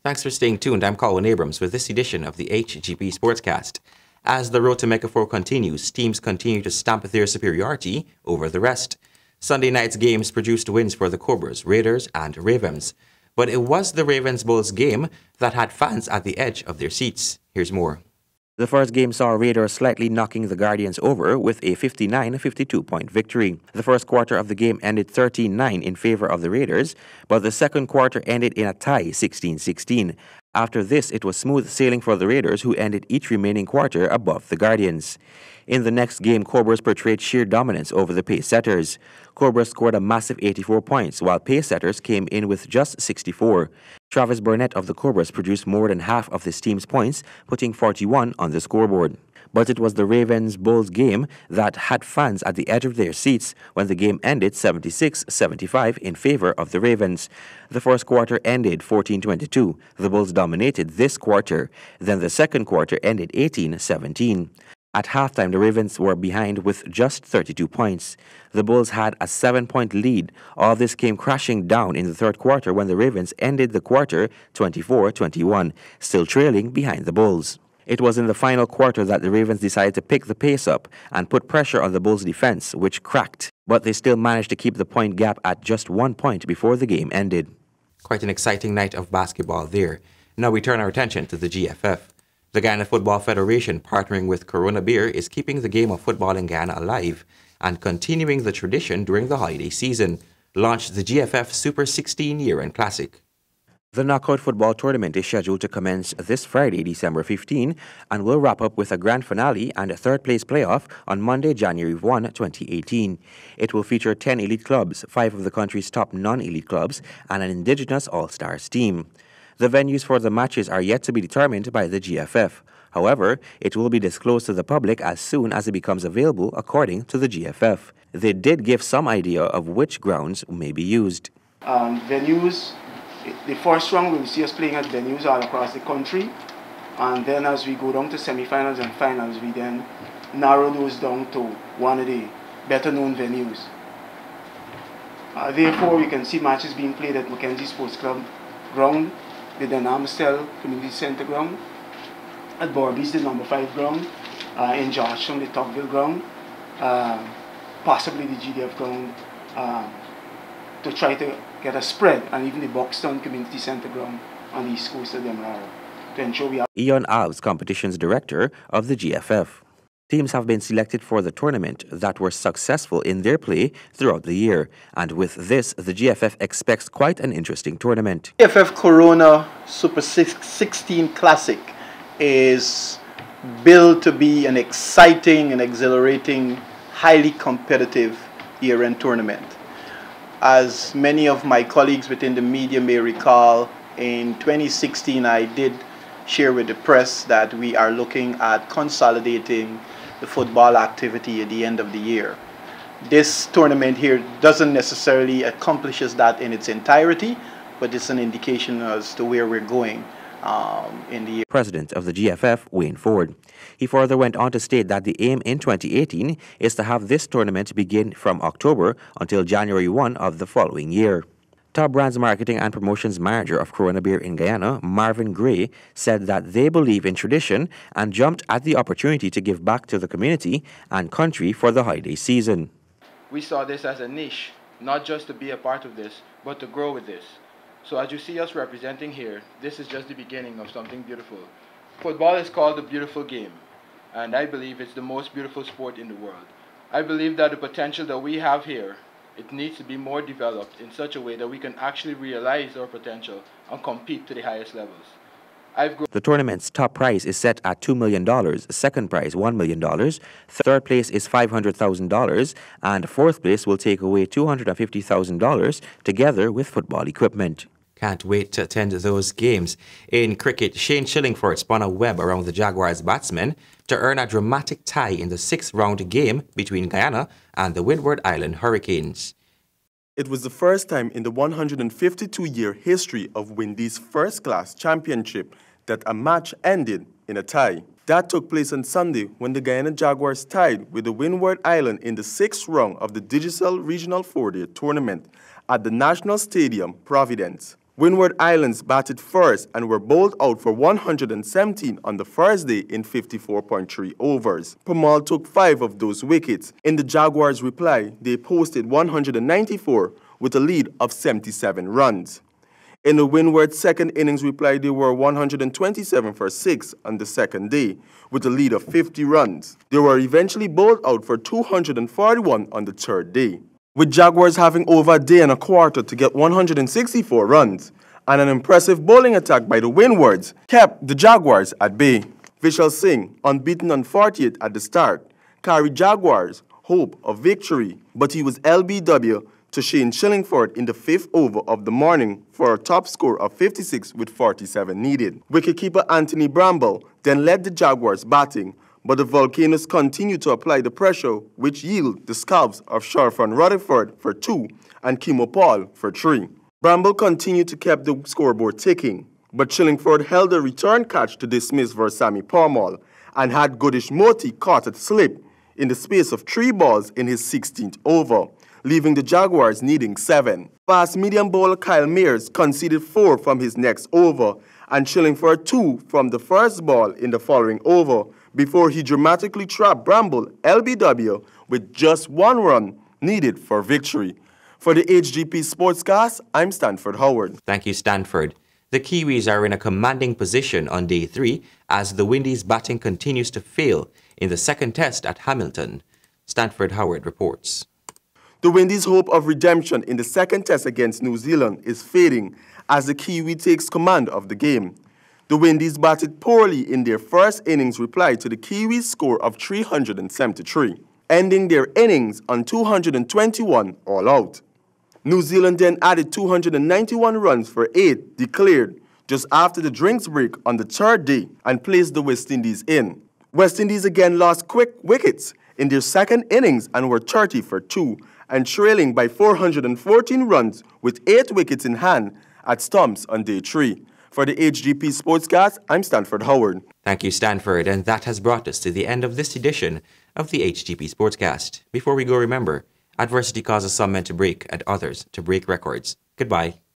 Thanks for staying tuned. I'm Colin Abrams with this edition of the HGP Sportscast. As the road to Mecca 4 continues, teams continue to stamp their superiority over the rest. Sunday night's games produced wins for the Cobras, Raiders and Ravens. But it was the Ravens-Bulls game that had fans at the edge of their seats. Here's more. The first game saw Raiders slightly knocking the Guardians over with a 59-52 point victory. The first quarter of the game ended 13-9 in favor of the Raiders, but the second quarter ended in a tie 16-16. After this, it was smooth sailing for the Raiders, who ended each remaining quarter above the Guardians. In the next game, Cobras portrayed sheer dominance over the pace-setters. Cobras scored a massive 84 points, while pace-setters came in with just 64. Travis Burnett of the Cobras produced more than half of his team's points, putting 41 on the scoreboard. But it was the Ravens-Bulls game that had fans at the edge of their seats when the game ended 76-75 in favor of the Ravens. The first quarter ended 14-22. The Bulls dominated this quarter. Then the second quarter ended 18-17. At halftime, the Ravens were behind with just 32 points. The Bulls had a 7-point lead. All this came crashing down in the third quarter when the Ravens ended the quarter 24-21, still trailing behind the Bulls. It was in the final quarter that the Ravens decided to pick the pace up and put pressure on the Bulls' defense, which cracked. But they still managed to keep the point gap at just 1 point before the game ended. Quite an exciting night of basketball there. Now we turn our attention to the GFF. The Guyana Football Federation, partnering with Corona Beer, is keeping the game of football in Guyana alive and continuing the tradition during the holiday season. Launched the GFF Super 16 Year-End Classic. The knockout football tournament is scheduled to commence this Friday, December 15, and will wrap up with a grand finale and a third-place playoff on Monday, January 1, 2018. It will feature 10 elite clubs, 5 of the country's top non-elite clubs, and an indigenous all-stars team. The venues for the matches are yet to be determined by the GFF. However, it will be disclosed to the public as soon as it becomes available, according to the GFF. They did give some idea of which grounds may be used. Venues, the first round we'll see us playing at venues all across the country, and then as we go down to semi-finals and finals, we then narrow those down to one of the better-known venues. Therefore, we can see matches being played at Mackenzie Sports Club ground, the Denham Community Center ground, at Borby's, the number 5 ground, in Georgetown, the Tocqueville ground, possibly the GDF ground, to try to get a spread, and even the Buxton Community Center ground on the east coast of Demerara, to ensure we have. Ian Alves, competitions director of the GFF. Teams have been selected for the tournament that were successful in their play throughout the year, and with this, the GFF expects quite an interesting tournament. GFF Corona Super 16 Classic is built to be an exciting and exhilarating, highly competitive year-end tournament. As many of my colleagues within the media may recall, in 2016 I did share with the press that we are looking at consolidating the football activity at the end of the year. This tournament here doesn't necessarily accomplishes that in its entirety, but it's an indication as to where we're going in the year. President of the GFF, Wayne Ford. He further went on to state that the aim in 2018 is to have this tournament begin from October until January 1 of the following year. Top Brands Marketing and Promotions Manager of Corona Beer in Guyana, Marvin Gray, said that they believe in tradition and jumped at the opportunity to give back to the community and country for the holiday season. We saw this as a niche, not just to be a part of this, but to grow with this. So as you see us representing here, this is just the beginning of something beautiful. Football is called the beautiful game, and I believe it's the most beautiful sport in the world. I believe that the potential that we have here, it needs to be more developed in such a way that we can actually realize our potential and compete to the highest levels. The tournament's top prize is set at $2 million, second prize $1 million, third place is $500,000, and fourth place will take away $250,000 together with football equipment. Can't wait to attend those games. In cricket, Shane Shillingford spun a web around the Jaguars batsmen to earn a dramatic tie in the 6th-round game between Guyana and the Windward Island Hurricanes. It was the first time in the 152-year history of Windy's first-class championship that a match ended in a tie. That took place on Sunday when the Guyana Jaguars tied with the Windward Island in the 6th round of the Digicel Regional 4-Day Tournament at the National Stadium, Providence. Windward Islands batted first and were bowled out for 117 on the first day in 54.3 overs. Pamal took 5 of those wickets. In the Jaguars' reply, they posted 194 with a lead of 77 runs. In the Windward second innings reply, they were 127 for 6 on the second day, with a lead of 50 runs. They were eventually bowled out for 241 on the third day, with Jaguars having over a day and a quarter to get 164 runs, and an impressive bowling attack by the Windwards kept the Jaguars at bay. Vishal Singh, unbeaten on 48 at the start, carried Jaguars' hope of victory, but he was LBW to Shane Shillingford in the 5th over of the morning for a top score of 56 with 47 needed. Wicketkeeper Anthony Bramble then led the Jaguars batting, but the Volcanoes continued to apply the pressure, which yielded the scalps of Sharfan Rutherford for 2 and Kimo Paul for 3. Bramble continued to keep the scoreboard ticking, but Shillingford held a return catch to dismiss Versami Parmal and had Godish Moti caught at slip in the space of 3 balls in his 16th over, leaving the Jaguars needing 7. Fast medium bowler Kyle Mears conceded 4 from his next over and Shillingford 2 from the first ball in the following over before he dramatically trapped Bramble LBW with just 1 run needed for victory. For the HGP Sportscast, I'm Stanford Howard. Thank you, Stanford. The Kiwis are in a commanding position on day 3 as the Windies' batting continues to fail in the second test at Hamilton. Stanford Howard reports. The Windies' hope of redemption in the second test against New Zealand is fading as the Kiwi takes command of the game. The Windies batted poorly in their first innings reply to the Kiwis' score of 373, ending their innings on 221 all out. New Zealand then added 291 runs for 8 declared just after the drinks break on the third day and placed the West Indies in. West Indies again lost quick wickets in their second innings and were 30 for 2 and trailing by 414 runs with 8 wickets in hand at stumps on day 3. For the HGP Sportscast, I'm Stanford Howard. Thank you, Stanford, and that has brought us to the end of this edition of the HGP Sportscast. Before we go, remember, adversity causes some men to break and others to break records. Goodbye.